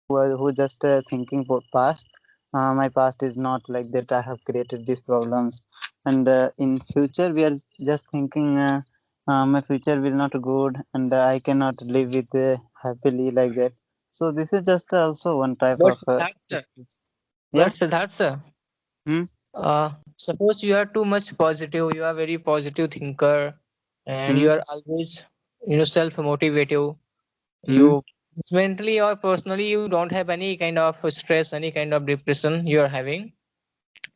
who just thinking about past. My past is not like that. I have created these problems, and in future we are just thinking. My future will not good, and I cannot live with happily like that. So this is just also one type But of Siddhartha, stress. but Yeah. Siddhartha, Hmm? suppose you are too much positive, you are very positive thinker, and Hmm? you are always, self motivative. Hmm? You mentally or personally, you don't have any kind of stress, any kind of depression you are having.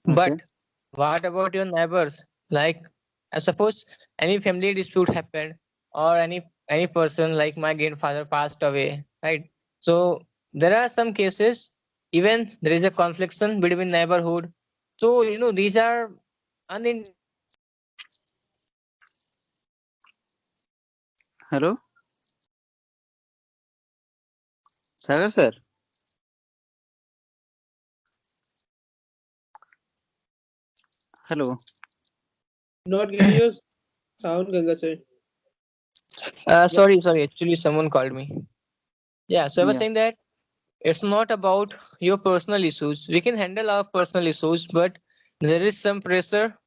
Okay. But what about your neighbors? Like, suppose any family dispute happened, or any person like my grandfather passed away, right? So there are some cases, even there is a conflict between neighborhood. So these are unintended consequences of our choices. Hello, Sagar sir. Hello. Not getting your sound, Ganga sir. Yeah. Sorry. Actually, someone called me. Yeah. So I was Yeah. saying that it's not about your personal issues. We can handle our personal issues, but there is some pressure.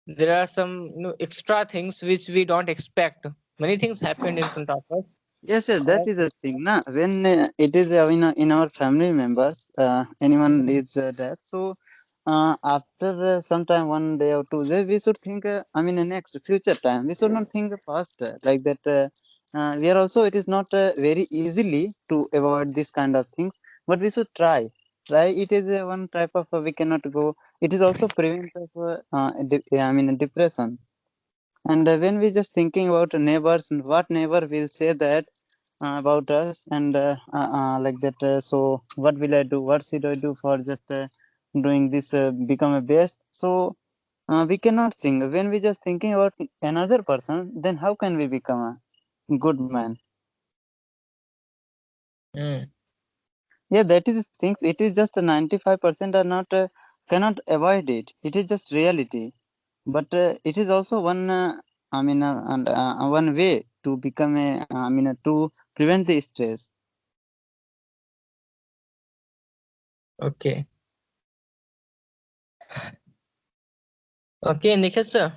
There are some extra things which we don't expect. Many things happened in front of us. Yes, yes, that Or- is the thing. Na? When it is in our family members, anyone is dead. So after some time, 1 day or 2 days, we should think. Next future time, we should not think past like that. We are also. It is not very easily to avoid this kind of things, but we should try. Try. It is one type of we cannot go. It is also prevent of depression. And when we just thinking about neighbors, what neighbor will say that about us, and like that. So what will I do? What should I do for just doing this? Become a best. So we cannot think. When we just thinking about another person, then how can we become a good man? Hmm. Yeah, that is things. It is just a 95% are not cannot avoid it. It is just reality. But it is also one one way to become a to prevent the stress. Okay. Okay, Nikhil sir,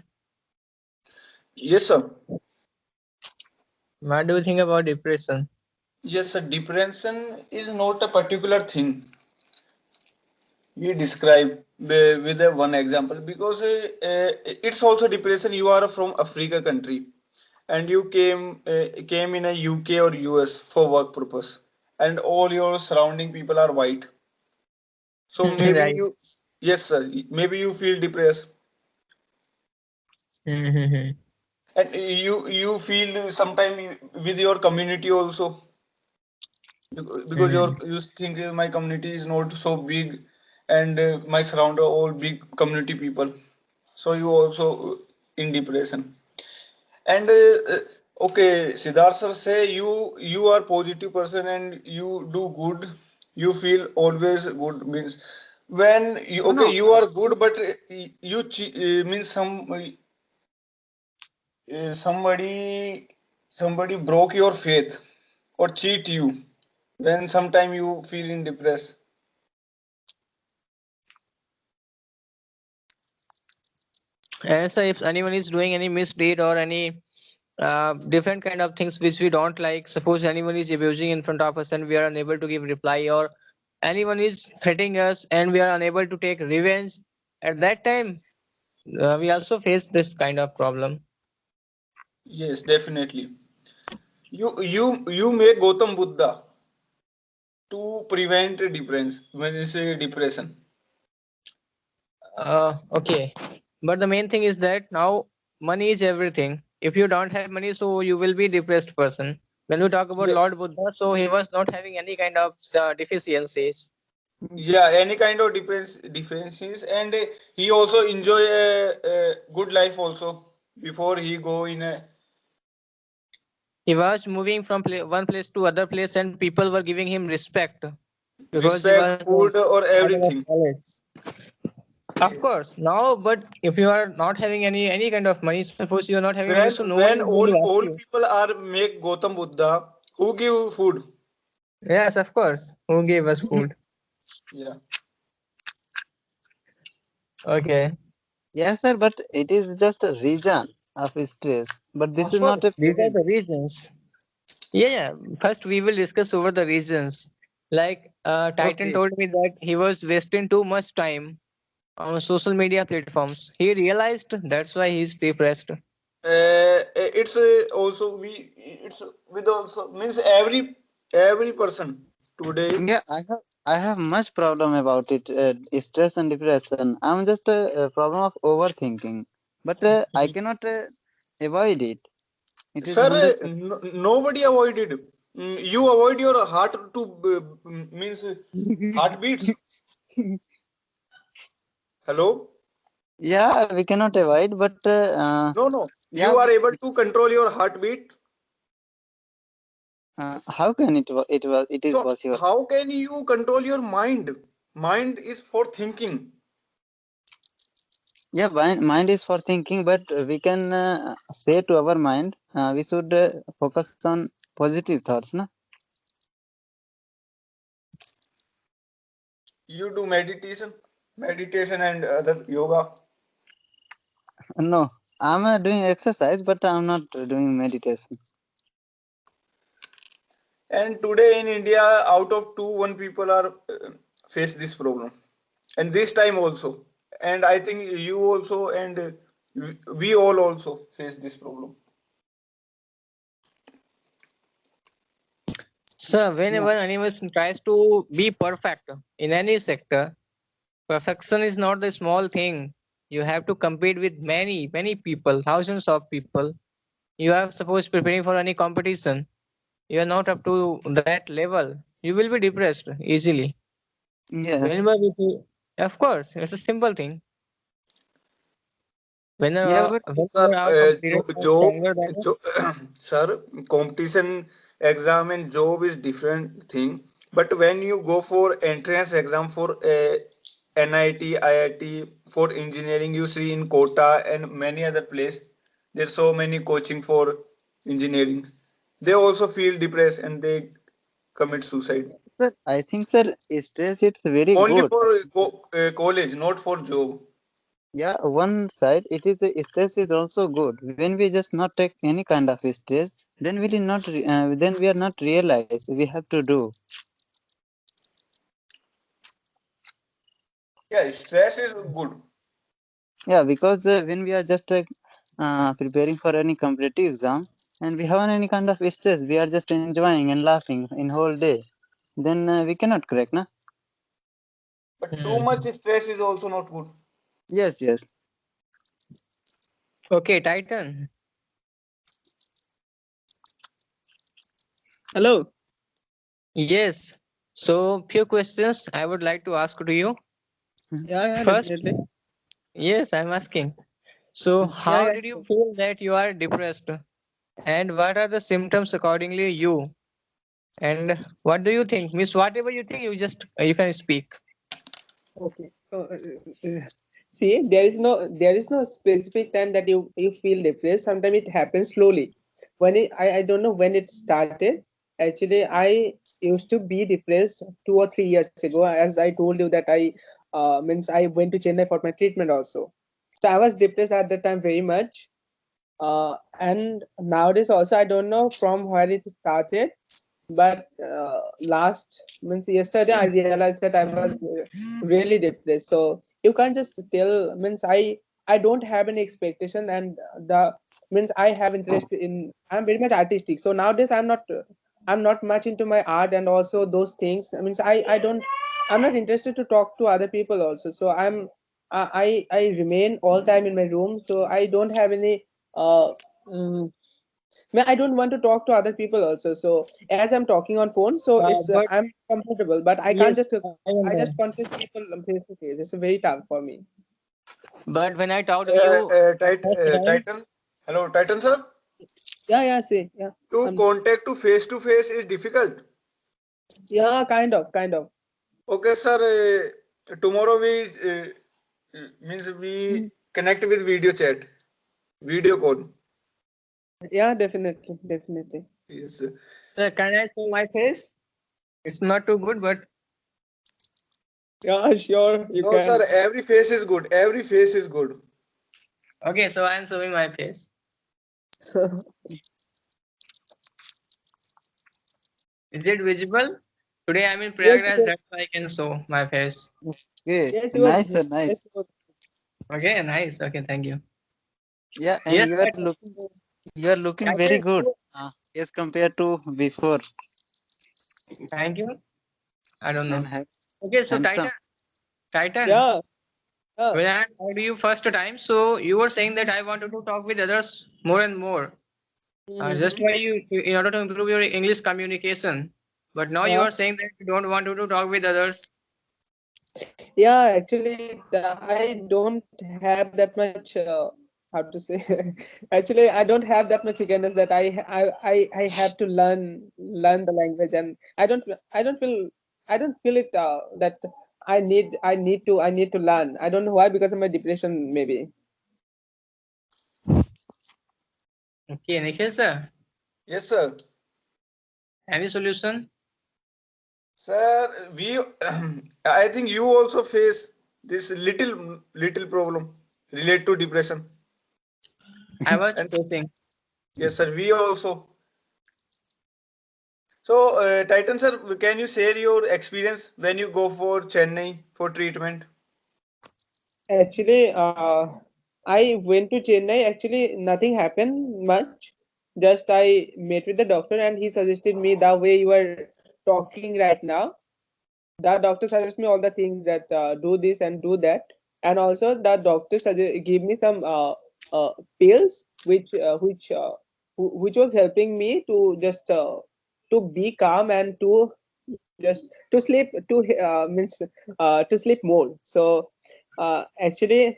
Yes, sir. what do you think about depression? Yes, sir. Depression is not a particular thing we describe with a one example because it's also depression. You are from Africa country and you came in a UK or US for work purpose, and all your surrounding people are white. So maybe Right. you, yes, sir. Maybe you feel depressed, Hmm. and you feel sometime with your community also because you think my community is not so big and my surround are all big community people, so you also in depression. And okay, Siddharth sir say you are positive person and you do good, you feel always good means when you, No, okay, no. you are good but you means somebody broke your faith or cheat you, when sometime you feel in depressed. And so if anyone is doing any misdeed or any different kind of things which we don't like, suppose anyone is abusing in front of us and we are unable to give reply, or anyone is threatening us and we are unable to take revenge, at that time we also face this kind of problem. Yes, definitely. You make Gautam Buddha to prevent depression when you say depression. Okay, but the main thing is that now money is everything. If you don't have money, so you will be depressed person. When we talk about Yes. Lord Buddha, so he was not having any kind of deficiencies. Yeah, any kind of differences, and he also enjoy a good life also before he go in a He was moving from one place to other place, and people were giving him respect because he respect, was food, or having a everything. knowledge. Of course, now, but if you are not having any kind of money, suppose you are not having money, so no one When is going to ask all you. people are make Gautam Buddha, who give food? Yes, of course. Who gave us food? Yeah. Okay. Yes, sir, but it is just a reason of stress. But this Of is course, not a these are pain. the reasons. Yeah. First, we will discuss over the reasons. Like Titan Okay. told me that he was wasting too much time on social media platforms. He realized that's why he's depressed. It's also we it's with also means every person today. Yeah, I have much problem about it. Stress and depression. I'm just a problem of overthinking, but I Mhm. cannot avoid it. It is Sir, 100%. nobody avoided. You avoid your heart to means heartbeats. Hello? Yeah, we cannot avoid, but No, no. yeah, You are able to control your heartbeat. how can it is So possible? how can you control your mind? Mind is for thinking. Yeah, mind is for thinking, but we can say to our mind, we should focus on positive thoughts, na? You do meditation and other yoga. No, I'm doing exercise, but I'm not doing meditation. And today in India, out of two, one people are face this problem. And this time also. And I think you also and we all also face this problem. So, Yeah, whenever anyone tries to be perfect in any sector, perfection is not the small thing. You have to compete with many people, thousands of people. You are suppose preparing for any competition. You are not up to that level. You will be depressed easily. yes, Whenever you feel, of course, it's a simple thing. yeah, but Sir, Whenever our competitors are job, stronger than us, sir, competition exam and job is different thing. But when you go for entrance exam for NIT, IIT, for engineering, you see in Kota and many other place, there's so many coaching for engineering. They also feel depressed and they commit suicide. sir, I think sir, stress it's very Only good. for college, not for job. Yeah, one side it is stress is also good. When we just not take any kind of stress, then we will not then we are not realize we have to do. Yeah, stress is good. Yeah, because when we are just preparing for any competitive exam and we have any kind of stress, we are just enjoying and laughing in whole day. Then we cannot crack, na? But too much hmm. stress is also not good. Yes, yes. Okay, Titan. Hello. Yes. So, few questions I would like to ask to you. Mhm. Yeah, yeah, First, definitely. yes, I'm asking. So, Yeah, how yeah. did you Sure. feel that you are depressed? And what are the symptoms accordingly you? And what do you think? Miss, whatever you think, you can speak. Okay. So, see, there is no specific time that you feel depressed. Sometimes it happens slowly. I don't know when it started. Actually, I used to be depressed 2 or 3 years ago. As I told you that I means I went to Chennai for my treatment also. So I was depressed at that time very much. And nowadays also I don't know from where it started, but last means yesterday I realized that I was really depressed. So you can't just tell means I don't have any expectation, and the means I have interest in, I'm very much artistic. So nowadays I'm not much into my art and also those things. I means I don't, I'm not interested to talk to other people also. So I remain all time in my room. So I don't have any uh mm, I don't want to talk to other people also. So as I'm talking on phone, so it's But I'm comfortable, but I can't yes, just I am I there. just confuse people face to face. It's very tough for me. But when I talk to you first time, Titan. Hello, Titan sir. Yeah, yeah, see, yeah, To contact to face is difficult. yeah, kind of. Okay, sir. Tomorrow we means we connect with video chat, video call. Yeah, definitely, definitely. Yes. can I show my face? It's not too good, but Yeah, sure, you No, can. sir. Every face is good. Every face is good. okay. So I'm showing my face. Is it visible? Today I'm in Yes, Prayagraj. yes, That's why I can show my face. Okay, yes, you are. nice, sir, Yes, nice. you are. Okay, nice. Okay, thank you. Yeah, and Yes, you sir. are looking very Titan. good as compared to before, Thank you. I don't know. and Okay, so handsome. Titan. Yeah, yeah. When I heard you first time, so you were saying that I wanted to talk with others more and more. Just Mhm. why you, in order to improve your English communication. But now you Yeah. are saying that you don't want to talk with others. Yeah, actually, I don't have that much. How to say? Actually, I don't have that much eagerness that I have to learn the language, and I don't feel it that I need to learn. I don't know why, because of my depression maybe. Okay, Nikhil sir, Yes, sir. any solution? Sir, we. I think you also face this little problem related to depression. I was And facing. yes, sir. We also. So, Titan sir, can you share your experience when you go for Chennai for treatment? Actually, I went to Chennai. Actually, nothing happened much. Just I met with the doctor, and he suggested me the way you are talking right now. The doctor suggests me all the things that do this and do that, and also the doctor give me some pills which was helping me to be calm and just to sleep means to sleep more. So actually,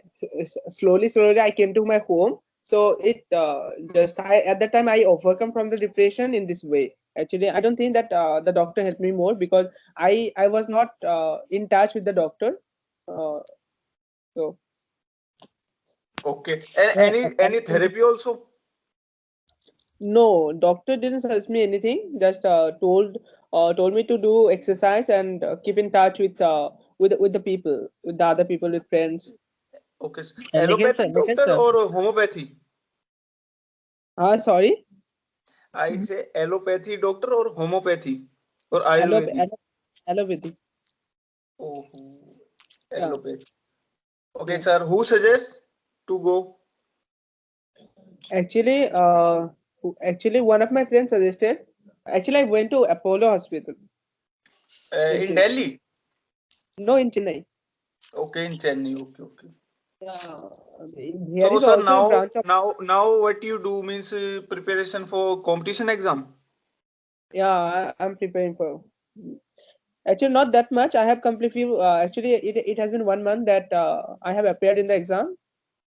slowly I came to my home. So it just I at that time I overcome from the depression in this way. Actually, I don't think that the doctor helped me more, because I was not in touch with the doctor. Uh, so Okay. And Yeah, any therapy also? no, doctor didn't suggest me anything. Just told me to do exercise and keep in touch with the people, with the other people, with friends. Okay. Nikhil Allopathy doctor sir. or homeopathy? Sorry, I say allopathy doctor or homeopathy or allop Ayurvedic. allopathy. Oh, Yeah, allopathy. Okay, yeah. sir. Who suggests to go Actually, actually, one of my friends suggested. Actually, I went to Apollo Hospital in in Chennai. Delhi? No, in Chennai. Okay, in Chennai. Okay, okay. Yeah, there So, is sir, also a now, branch of. now, what you do means preparation for competition exam. Yeah, I'm preparing for. Actually, not that much. I have completely. Actually, it has been 1 month that I have appeared in the exam,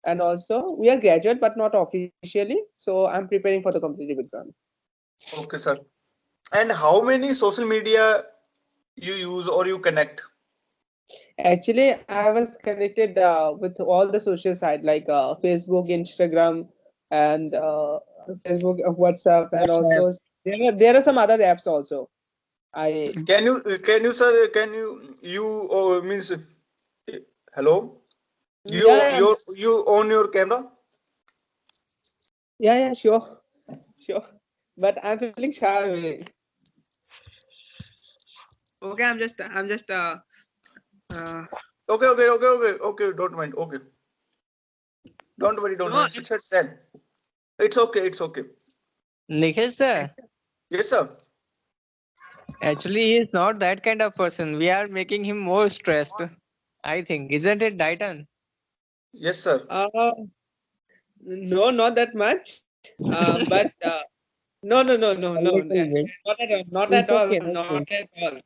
and also we are graduate, but not officially. So I'm preparing for the competitive exam. Okay, sir. And how many social media you use or you connect? Actually, I was connected with all the social site like Facebook, Instagram, and Facebook, WhatsApp, and WhatsApp. also there are some other apps also. I Can you, sir? Can you means hello? yeah, You own your camera? yeah, sure, sure. But I'm feeling shy. Okay, I'm just uh Okay, okay, okay, okay, okay. Don't mind. Okay, don't worry, don't no, worry. Sir, tell. It's okay, it's okay. Nikhil sir, Yes, sir. actually he is not that kind of person. We are making him more stressed. I think, isn't it, Titan? Yes, sir. no, not that much. But A no, little bit. not at It's all, okay, not okay. at all.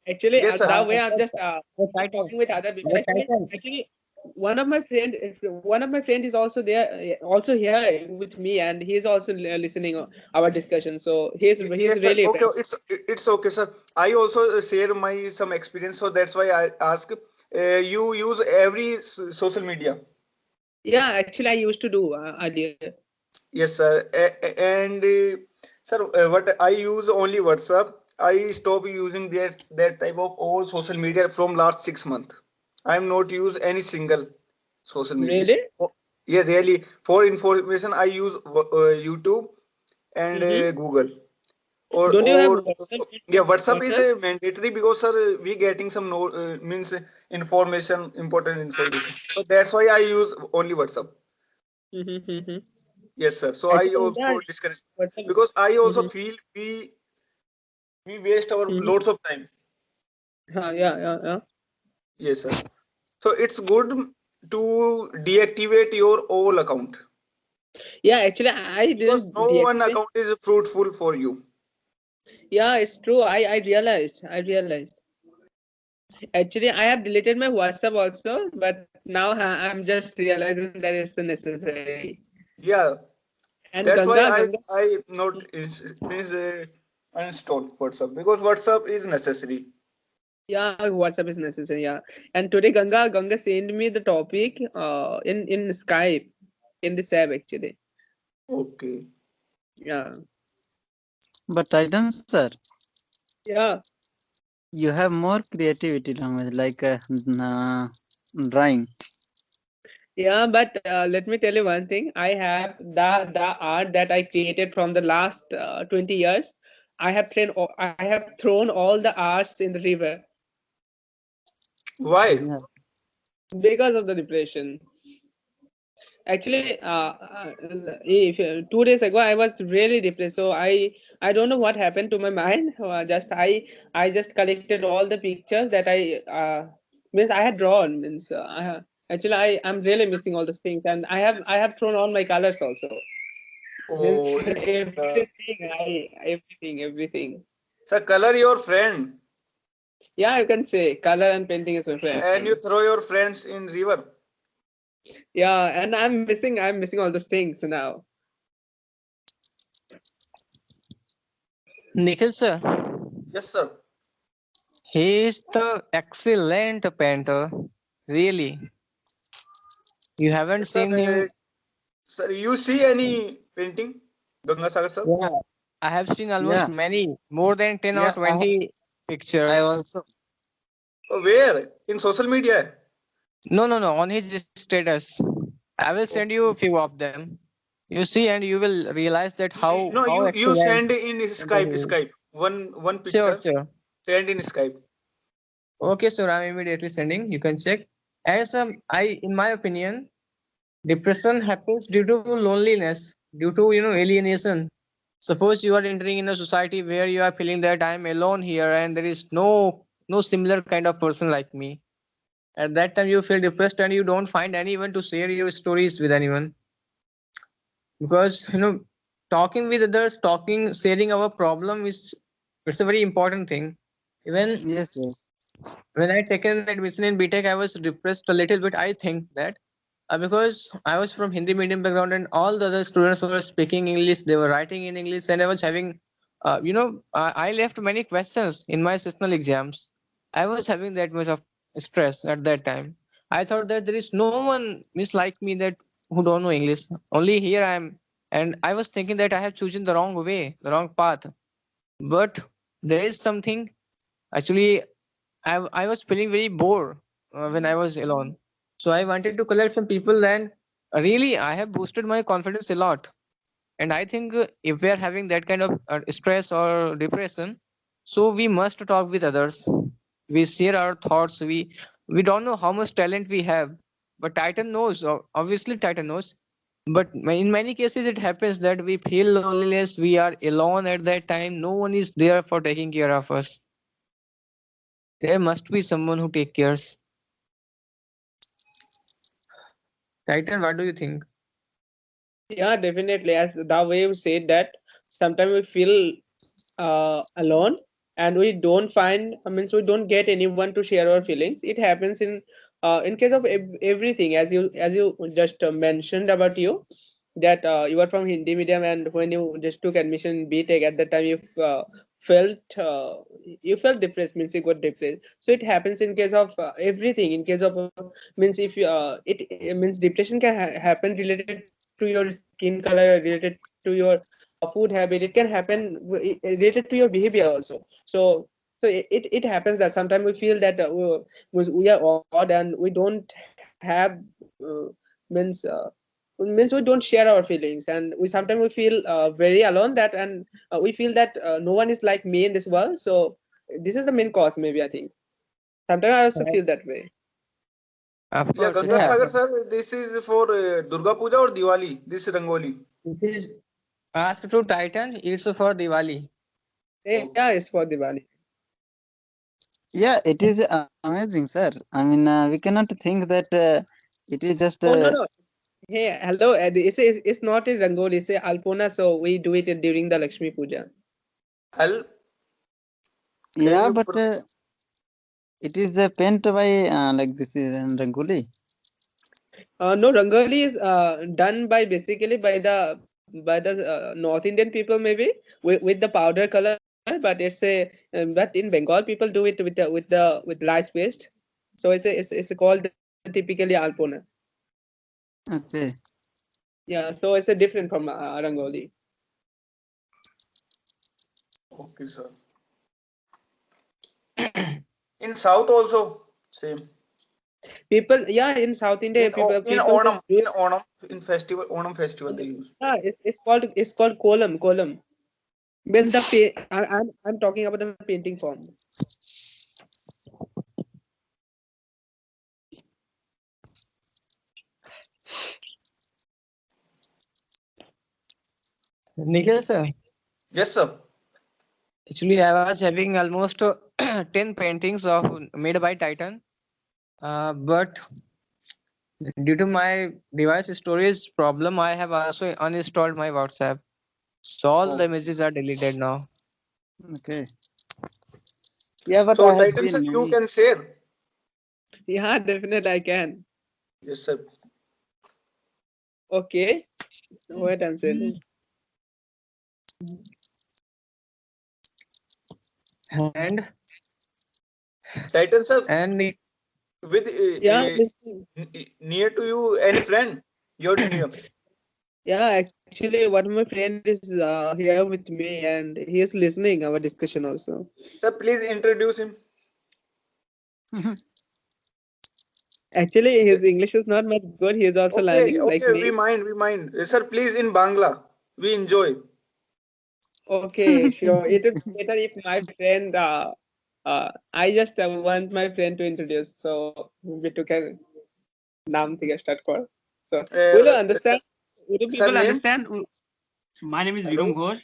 Actually, Yes, sir. the way I'm just But Titan, talking with other people. but Titan, Actually, one of my friend is also there, also here with me, and he's also listening our discussion. So he's Yes, sir. really Okay, friends. it's okay, sir. I also share my some experience, so that's why I ask. You use every social media. Yeah, actually, I used to do earlier. Yes, sir. And sir, what I use only WhatsApp I stopped using that type of all social media from last 6 months. I am not use any single social media. Really? Oh, yeah, really. For information, I use YouTube and Mm-hmm. Google. Or Don't you have or WhatsApp? yeah, WhatsApp is WhatsApp? mandatory because sir, we getting some no means information, important information. So that's why I use only WhatsApp. Mm-hmm. Yes, sir. So I Actually, yeah, also discuss WhatsApp. because I also Mm-hmm. feel we waste our Mm-hmm. lots of time. Yeah. Yes, sir. So it's good to deactivate your all account Yeah, actually, I because didn't no one deactivate. account is fruitful for you. Yeah, it's true. I realized. I realized. Actually, I have deleted my WhatsApp also, but now I'm just realizing that it's necessary. Yeah, And that's why Ganga, I not means uninstalled WhatsApp because WhatsApp is necessary. yeah, WhatsApp is necessary. Yeah, and today Ganga sent me the topic in Skype in this app actually. Okay. Yeah, But Titan sir, yeah, you have more creativity language like drawing. yeah. But let me tell you one thing. I have the art that I created from the last 20 years. I have thrown all the arts in the river Why? Yeah. because of the depression. Actually, if 2 days ago I was really depressed, so I don't know what happened to my mind. Just I just collected all the pictures that I means I had drawn. Means actually I'm really missing all those things, and I have thrown all my colors also. Means Oh, it's everything. so color your friend Yeah, you can say color and painting is my and you friend. throw your friends in river. Yeah, and I'm missing all those things now. Nikhil sir, Yes, sir. he is the excellent painter. Really, you haven't Yes, sir. seen him. Sir, you see any painting, Ganga Sagar sir? Yeah, I have seen almost Yeah. many, more than 10 or Yeah. 20 I pictures. also. Oh, where? In social media? No, on his status. I will send you a Okay. few of them. You see, and you will realize that No, how you excellent send in painter he Skype is. one Sure, picture sure. send in Skype. Okay, sir, I'm immediately sending. You can check. As in my opinion, depression happens due to loneliness, due to alienation. Suppose you are entering in a society where you are feeling that I am alone here, and there is no similar kind of person like me. At that time, you feel depressed, and you don't find anyone to share your stories with anyone, because talking with others, talking, sharing our problem is it's a very important thing. Even Yes. Yes. when I taken admission in BTech, I was depressed a little bit. I think that because I was from Hindi medium background and all the other students were speaking English, they were writing in English, and I was having, I left many questions in my sessional exams. I was having that much of stress at that time. I thought that there is no one is like me that who don't know English. Only here I am, and I was thinking that I have chosen the wrong way, the wrong path. But there is something. Actually, I was feeling very bored when I was alone. So I wanted to collect some people, and really I have boosted my confidence a lot. And I think if we are having that kind of stress or depression, so we must talk with others. We share our thoughts. We don't know how much talent we have, but Titan knows. Obviously, Titan knows. But in many cases, it happens that we feel loneliness. We are alone at that time. No one is there for taking care of us. There must be someone who take cares. Titan, what do you think? Yeah, definitely. As the way you said that sometimes we feel alone and we don't find, I mean, so we don't get anyone to share our feelings. It happens in case of everything, as you just mentioned about you, that you are from Hindi medium, and when you just took admission in BTech, at that time felt you felt depressed, means you got depressed. So it happens in case of everything. In case of means if you it means depression can happen related to your skin color, related to your food habit. It can happen related to your behavior also. So it happens that sometimes we feel that we are odd and we don't have uh, means means we don't share our feelings, and we sometimes we feel very alone, that and we feel that no one is like me in this world. So this is the main cause, maybe, I think. Sometimes I also Right. feel that way. Of Yeah, course, it's Yeah. Gangasagar sir, this is for Durga Puja or Diwali, this Rangoli. this is asked to Titan. It's for Diwali. Yeah, it's for Diwali. Yeah, it is amazing, sir. I mean, we cannot think that it is just. Oh, no. Hey, hello. It's not a Rangoli, it's a Alpona. So we do it during the Lakshmi Puja. Al, can Yeah, you but it is paint by like this is Rangoli. No, Rangoli is done by basically by the North Indian people, maybe with the powder color. But it's a but in Bengal people do it with rice paste. So it's called typically Alpona. Okay. Yeah, so it's a different from Rangoli. okay, sir. In South also same. People, yeah, in South India, people just do it. In festival, Onam festival they use. Yeah, it's called kolam. Means I'm talking about the painting form. Nikhil sir, Yes, sir. actually I was having almost 10 paintings of made by Titan. But due to my device storage problem, I have also uninstalled my WhatsApp. So all the Oh. images are deleted now. Okay. Yeah, but So I have Titan sir, seen you many. can share. Yeah, definitely I can. Yes, sir. Okay, wait, I'm saying. And Titan sir, and with Yeah, near to you any friend? Your near. yeah. Actually, one of my friend is here with me, and he is listening our discussion also. Sir, please introduce him. Actually, his English is not much good. He is also Okay, learning like okay, me. we mind. Sir, please in Bangla. We enjoy. Okay, sure. It is better if my friend. I just want my friend to introduce. So we took a naam থেকে start কর. So will you understand? Will Sir, people name? understand? My name is Hello, Vikram Ghosh.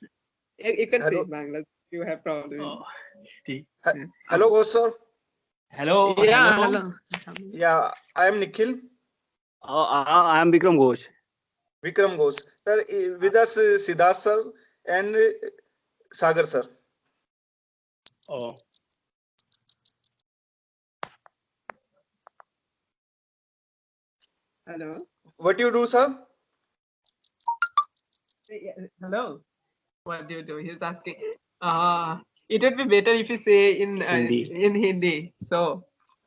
You can say hello, Bangla. You have problem. Oh, ठीक. hello, Ghosh sir. Hello, Yeah, hello. hello. Yeah, I am Nikhil. I am Vikram Ghosh. Vikram Ghosh. Sir, with us Siddharth sir and Sagar sir. Oh, Hello. What you do, sir? Hello. What do you do? He's asking. It would be better if you say Hindi. in Hindi. So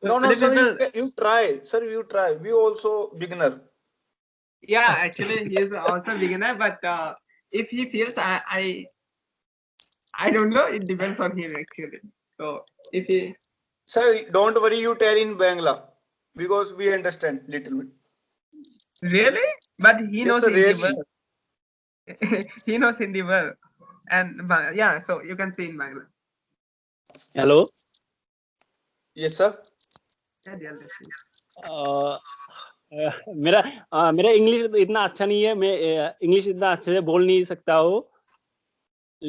No, no, the sir. people. You try, sir. You try. We also beginner. Yeah, actually, he is also beginner. But if he feels, I don't know. It depends on him actually. So if he Sir, don't worry. You tell in Bangla because we understand little bit. really, but he Yes, knows sir. Hindi Rarely. well. He knows Hindi well, and yeah. So you can say in Bangla. hello. Yes, sir. Yeah, yeah, let's see. मेरा English इतना अच्छा नहीं है. मैं English इतना अच्छे से बोल नहीं सकता हूँ,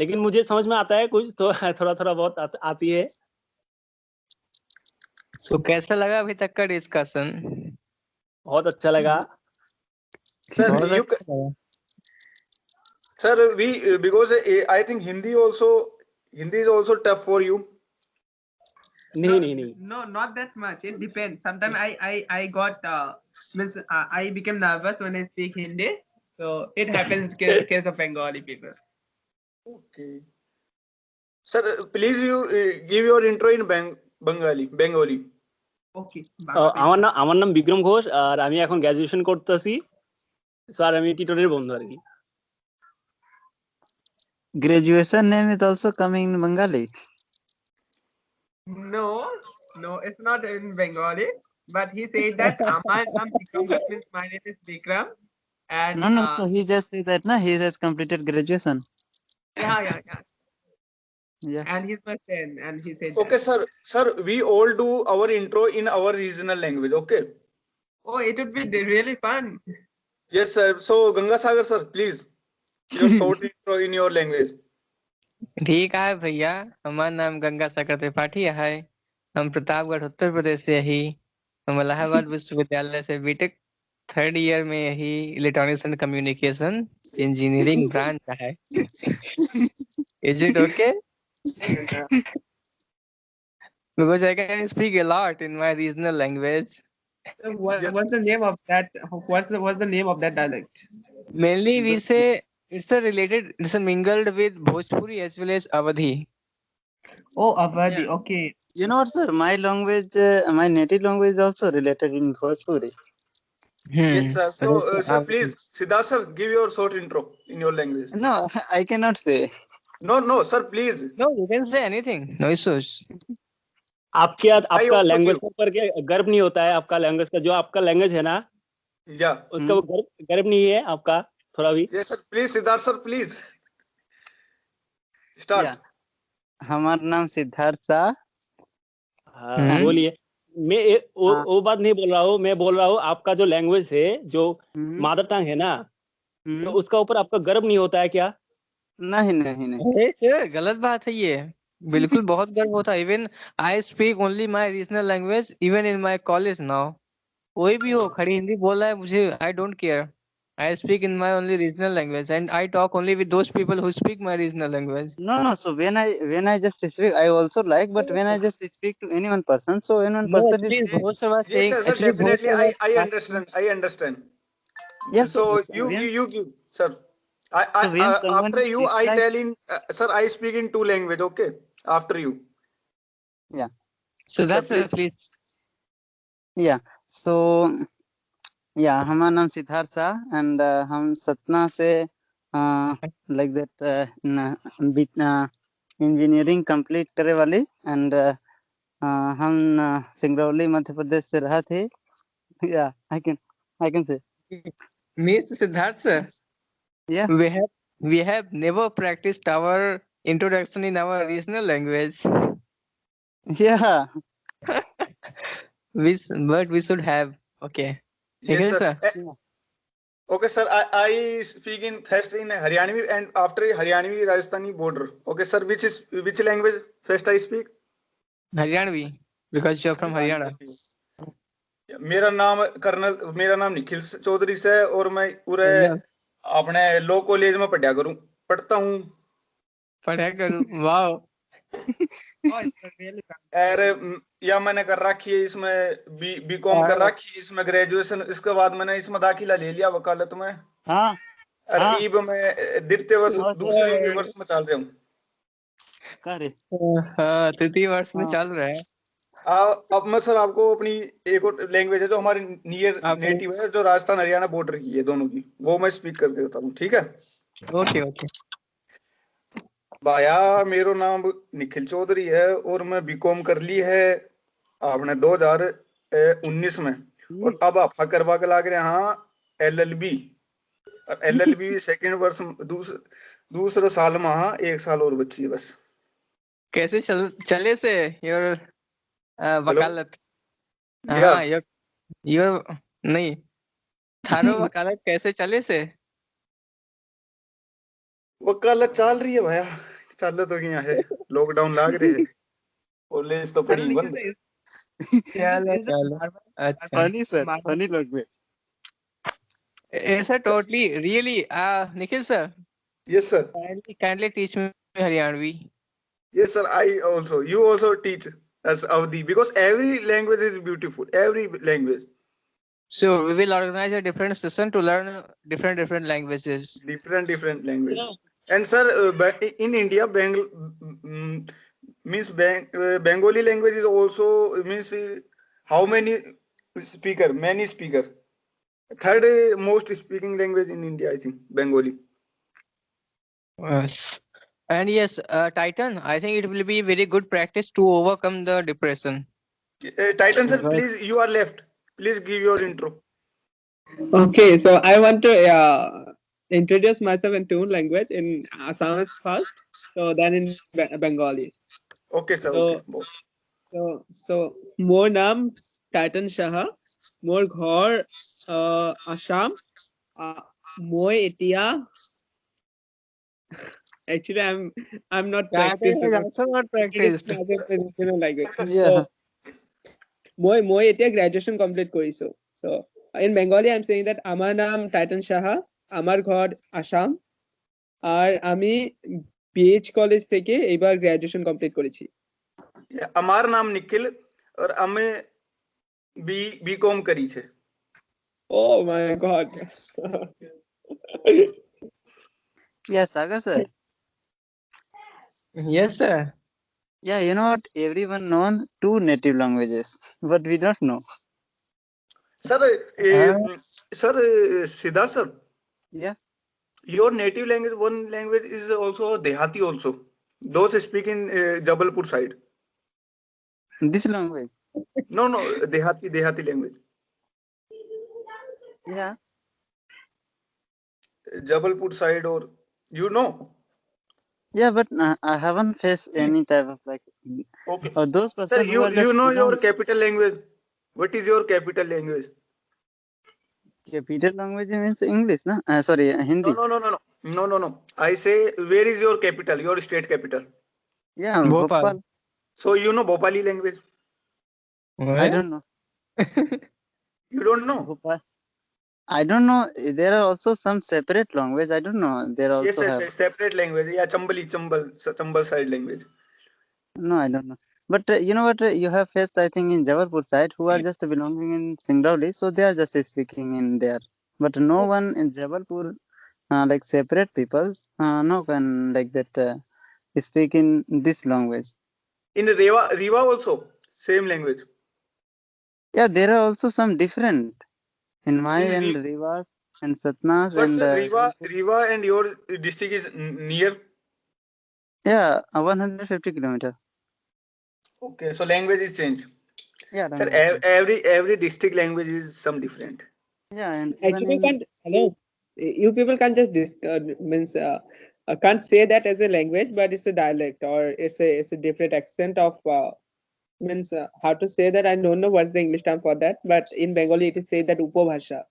लेकिन मुझे समझ में आता है कुछ, तो थोड़ा थोड़ा बहुत आती है. so कैसा लगा अभी तक का डिस्कशन? बहुत अच्छा लगा. Sir, बहुत you अच्छा लगा. sir, we because I think Hindi is also tough for you. नहीं. No, not that much. It depends. Sometimes I got means I became nervous when I speak Hindi. So it happens in case of Bengali people. Okay. Sir, please you give your intro in Bengali. Okay. আমার নাম বিক্রম ঘোষ, আর আমি এখন graduation করতেছি. Sir আমি টিটনের বন্ধু আর কি. graduation name is also coming in Bengali. No, no, it's not in Bengali. But he said that my name Vikram, that means my name is Vikram, and No, so he just said that he has completed graduation. yeah, Yeah. and he's my friend, and he said Okay, that. sir, we all do our intro in our regional language. Okay. Oh, it would be really fun. Yes, sir. So Gangasagar sir, please, your short intro in your language. ठीक है भैया, हमारा नाम गंगासागर त्रिपाठी है। हम प्रतापगढ़ उत्तर प्रदेश से ही। हम इलाहाबाद विश्वविद्यालय से बीटेक 3rd ईयर में यही electronics and communication engineering branch का है। Is it okay? Because I can speak a lot in my regional language. What's the name of that? What's the name of that dialect? Mainly we say it's a mingled with Bhojpuri as well as Awadhi. Oh, Awadhi. Okay. You know what, sir? My language, my native language is also related in Bhojpuri. Yes, sir. So, sir, Awadhi. please, Siddharth sir, give your short intro in your language. No, I cannot say. No, sir, please. No, you can say anything. No issues. आपका also language give. पर गर्व नहीं होता है? आपका language का, जो आपका लैंग्वेज है ना, Yeah. उसका गर्व नहीं है आपका थोड़ा भी? Yes, sir. Please, Siddharth sir, please. Start. Yeah. हमारा नाम सिद्धार्थ शाह। हाँ, बोलिए। मैं वो बात नहीं बोल रहा हूँ, मैं बोल रहा हूँ आपका जो लैंग्वेज है, जो मदर टंग है ना, तो उसका ऊपर आपका गर्व नहीं होता है क्या? नहीं। सर, गलत बात है ये। बिल्कुल बहुत गर्व होता है। Even I speak only my regional language even in my college now. कोई भी हो, खड़ी हिंदी बोल रहा है, मुझे I don't care. I speak in my only regional language and I talk only with those people who speak my regional language. No. So when I just speak, I also like, but when I just speak to any one person, so any one No, person actually, is. Bhoj sir was Yes, saying. sir, Actually, Bhoj definitely. sir was I asking. understand. Yes. So So you give, sir. when someone After you, is I like- tell in, sir, I speak in 2 language. Okay. After you. Yeah. So that's please. Yeah. So yeah, हमारा नाम Siddharth Shah and हम सतना से like that engineering complete करे वाली and हम सिंगरौली मध्य प्रदेश से रहा थे। या I can say Means Siddharth sir. Yeah. We have never practiced our introduction in our regional language. Yeah. But we should have. Okay. Yes, Okay, sir. Okay, sir. I speak in first in Haryanvi and after Haryanvi Rajasthani border. Okay, sir. Which language first I speak? Haryanvi, because you're from Haryana. मेरा नाम निखिल चौधरी से और मैं पूरे अपने law college में पढ़ता हूँ। वाओ। अरे या मैंने कर रखी है इसमें बीकॉम कर रखी है इसमें ग्रेजुएशन, इसके बाद मैंने इसमें दाखिला ले लिया वकालत में। हाँ। अरीब में दूसरे वर्ष में चल रहा हूँ। तृतीय वर्ष में चल रहा है। अब मैं सर आपको अपनी एक और लैंग्वेज है जो हमारी नियर नेटिव है, जो राजस्थान हरियाणा बॉर्डर की है दोनों की, वो मैं स्पीक करके बताऊँ, ठीक है? ओके। भाया मेरो नाम निखिल चौधरी है और मैं बीकॉम कर ली है आपने 2019 में, और अब आप करवा के लाग रहे हाँ LLB सेकेंड वर्ष दूसरे साल में। हाँ 1 साल और बची है बस। कैसे चले से योर वकालत? हाँ योर नहीं थारो वकालत कैसे चले से? वकालत चल रही है भाया, चल तो गया है, लॉकडाउन लाग रहे है, कॉलेज तो पड़ी बंद। चलो अच्छा। Funny sir, funny language. Sir, totally, really, Nikhil sir. Yes sir. Kindly teach me Haryanvi. Yes sir, you also teach us Avdi, because every language is beautiful, every language. So we will organize a different session to learn different languages. Different language. Yeah. And sir, in India, Bengali language is also means how many speaker? Many speaker. Third most speaking language in India, I think, Bengali. And yes, Titan, I think it will be very good practice to overcome the depression. Titan sir, Right. please, you are left. Please give your intro. Okay, so I want to introduce myself in two language. In Assamese first, so then in Bengali. Okay, sir. So Okay. so more naam Titan Shaha, more ghor Assam, uh, moi etia. Actually, I'm not Titan practiced is enough. also not Introduce practiced. myself in language. Yeah. So মই এতিয়া graduation complete কৰিছো so in Bengali I'm saying that আমার নাম Titan Saha আমার ঘর আসাম আর আমি pH college থেকে এবার গ্রাজুয়েশন কমপ্লিট করেছি અમાર નામ નિખિલ और અમે बीकॉम करी છે. oh my god Yeah, Saga sir. Yes, sir. Yeah, you know what? Everyone known two native languages, but we don't know. Sir sir सिद्धा sir, Yeah. your native language, one language is also Dehati also. Those speak in Jabalpur side. This language. No, Dehati language. Yeah. Jabalpur side, or you know. Yeah, but I haven't faced any type of like Okay. those Sir, person who are you just know your belong. capital language. What is your capital language? Capital language means English, no? Sorry, Hindi. No. I say, where is your capital? Your state capital. Yeah, Bhopal. Bhopal. So you know Bhopali language. I don't know. You don't know. Bhopal. I don't know. There are also some separate language. I don't know. There Yes, also have. separate language. Yeah, Chambal side language. No, I don't know. But you know what? You have faced, I think, in Jabalpur side who are just belonging in Singrauli, so they are just speaking in there. But no one in Jabalpur, like separate peoples, no can like that speak in this language. In Riva also same language. Yeah, there are also some different in my In and Rivas and Satnas but and sir, Riva and your district is near. yeah, 150 kilometer. Okay, so language is changed. Yeah, Sir, language. every district language is some different. Yeah, and even actually in hello you people can't just means can't say that as a language but it's a dialect or it's a different accent of means how to say that I don't know what's the English term for that but in Bengali it is said that upabhasha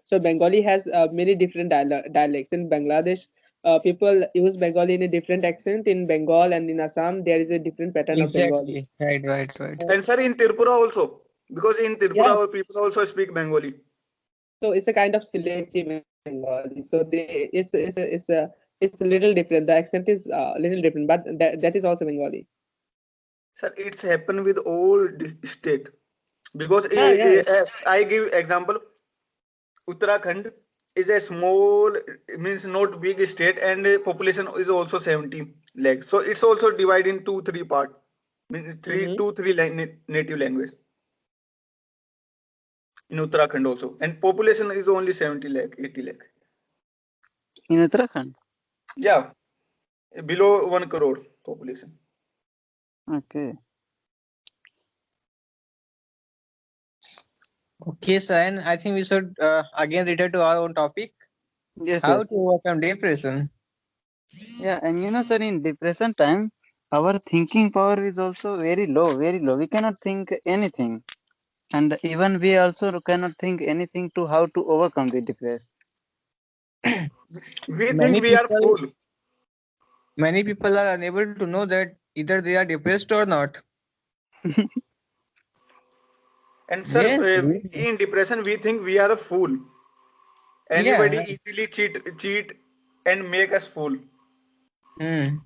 so Bengali has many different dialects in Bangladesh people use Bengali in a different accent in Bengal and in Assam there is a different pattern of Bengali Exactly. Right. And sir, in Tripura also, because in Tripura yeah people also speak Bengali. so it's a kind of Sileti Bengali so it's a little different the accent is a little different but that is also Bengali Sir, it's happened with all state, because yeah I give example. Uttarakhand is a small, means not big state, and population is also 70 lakh. So it's also divided in 2-3 part, three native language in Uttarakhand also, and population is only 70 lakh, 80 lakh. in Uttarakhand. Yeah, below 1 crore population. Okay. Okay, sir. And I think we should again return to our own topic. Yes, How yes. to overcome depression. Yeah, and you know, sir, in depression time, our thinking power is also very low, very low. We cannot think anything. And even we also cannot think anything to how to overcome the depression. We think Many we are people, full. many people are unable to know that either they are depressed or not. And sir, Yes. in depression, we think we are a fool. Anybody Yeah. easily cheat and make us fool. Mm.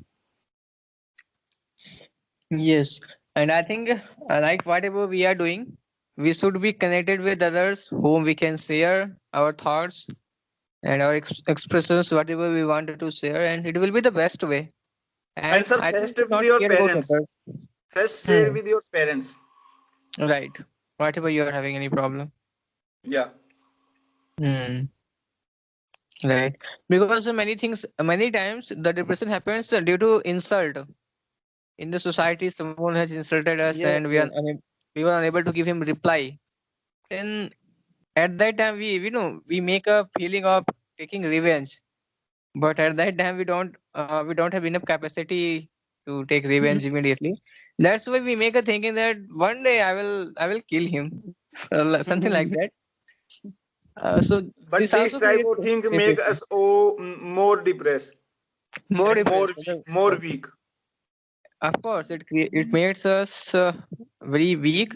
Yes. And I think like whatever we are doing, we should be connected with others whom we can share our thoughts and our expressions, whatever we wanted to share, and it will be the best way. And And sir, I think first we should with not your care about parents. others. First share with your parents. Right. Whatever you are having any problem. Yeah. Hmm. Right. Because many things, many times the depression happens due to insult. In the society, someone has insulted us and Yes, yes. we were unable to give him reply. Then at that time we make a feeling of taking revenge. But at that time we don't have enough capacity to take revenge immediately. That's why we make a thinking that one day I will kill him. Something like that. So But this this also type creates of thing make depression. us more depressed More and depressed. more weak. Of course, it makes us very weak,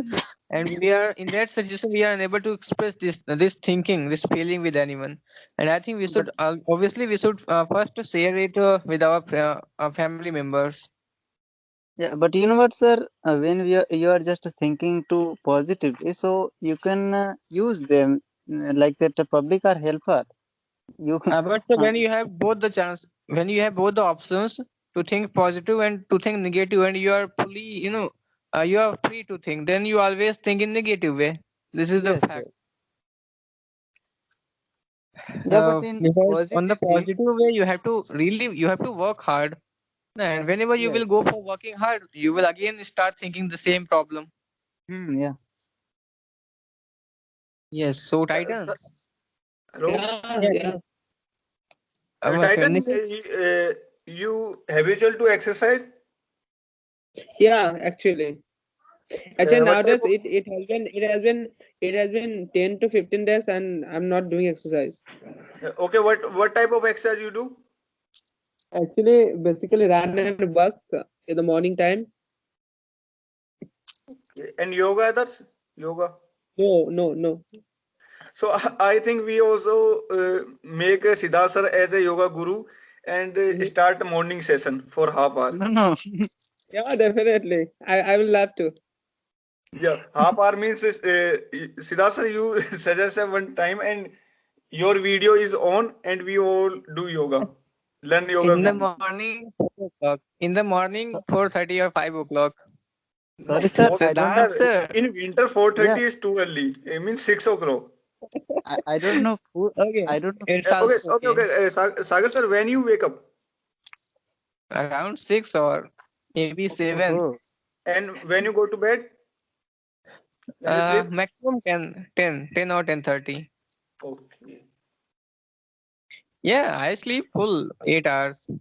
and we are in that situation. We are unable to express this thinking, this feeling with anyone. And I think we But should obviously we should first share it with our family members. yeah, but you know what, sir? When you are just thinking too positively, so you can use them like that. Public are helper. You But uh, when you have both the chance, when you have both the options to think positive and to think negative, and you are fully, you are free to think, then you always think in negative way. This is the yes, fact. yes. Yeah, but in Because on the positive thing, positive way, you have to work hard. And whenever you will yes. go for working hard, you will again start thinking the same problem. Yeah. Yes. So Titan, So- Hello, Yeah, yeah, yeah, Titan. Nikhil, You habitual to exercise? yeah. Actually, What type nowadays of? it has been 10 to 15 days, and I'm not doing exercise. Okay, what type of exercise you do? Actually, basically run and work in the morning time. And yoga, others yoga. No, no, no. So I think we also make Siddharth sir as a yoga guru and Mhm. start a morning session for half hour. No, no. Yeah, definitely. I will love to. Yeah, half hour means Siddharth sir, you suggest one time and your video is on and we all do yoga, learn yoga in the with you. morning, 4 o'clock. In the morning, 4:30 or 5 o'clock. No, Sorry, sir. four. I don't know. Siddharth Sir, sir. in winter 4:30 Yeah, is too early. It means 6 o'clock. I don't know who. Okay, I don't know. it's Okay, also okay, okay. okay. Sagar sir, when you wake up Around 6 or maybe okay, 7. Oh, and when you go to bed, when you sleep. Maximum 10 or 10:30. Okay. Yeah, I sleep full 8 hours. yeah,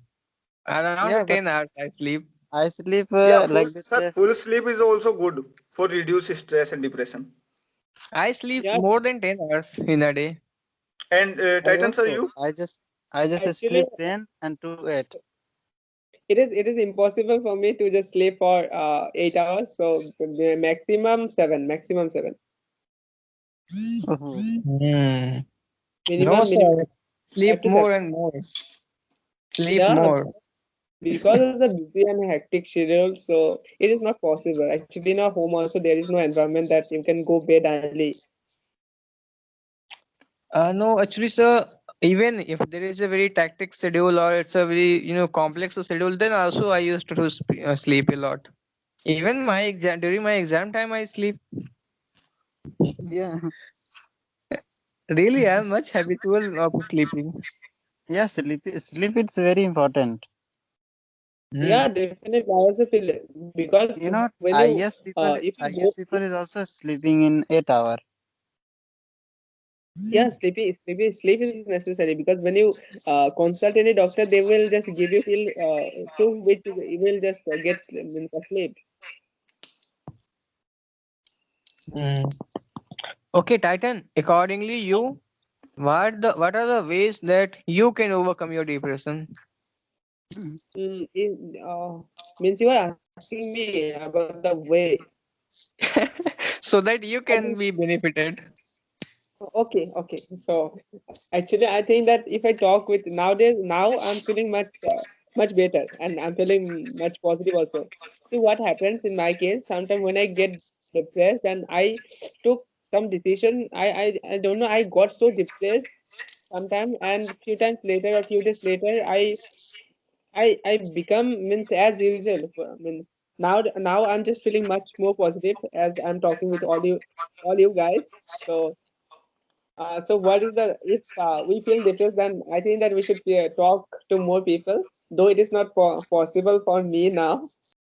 Around but 10 hours I sleep. I sleep Yeah, like sir, that. full sleep is also good for reduce stress and depression. I sleep Yeah, more than 10 hours in a day. And I Titan sir, also. you? I just actually, sleep 10 and 2 8. it is impossible for me to just sleep for 8 hours. So the maximum seven, maximum seven, Oh, Hmm. No, minimum sir. 5 Sleep to 7. more and more. Sleep Yeah, more. because of the busy and hectic schedule, so it is not possible. Actually, in our home also there is no environment that you can go bed early. No, actually, sir, even if there is a very tactic schedule or it's a very, complex schedule, then also I used to sleep a lot. Even during my exam time, I sleep. yeah. Really, I'm much habitual of sleeping. Yeah, sleep is very important. Hmm. Yeah, definitely. I also feel it because You know, when you IS people, if you go IS people is also sleeping in 8 hour. yeah, sleep is necessary because when you consult any doctor, they will just give you pill through which you will just get means sleep. Hmm. Okay, Titan. Accordingly, what are the ways that you can overcome your depression? Means you are asking me about the way. So that you I think can be benefited. okay. So actually, I think that if I talk with nowadays, now I'm feeling much better, and I'm feeling much positive also. See what happens in my case. Sometimes when I get depressed and I took some decision, I don't know. I got so depressed sometimes, and few times later or few days later, I become means as usual. I mean, now I'm just feeling much more positive as I'm talking with all you guys. So So what is the, if we feel depressed, then I think that we should talk to more people, though it is not possible for me now.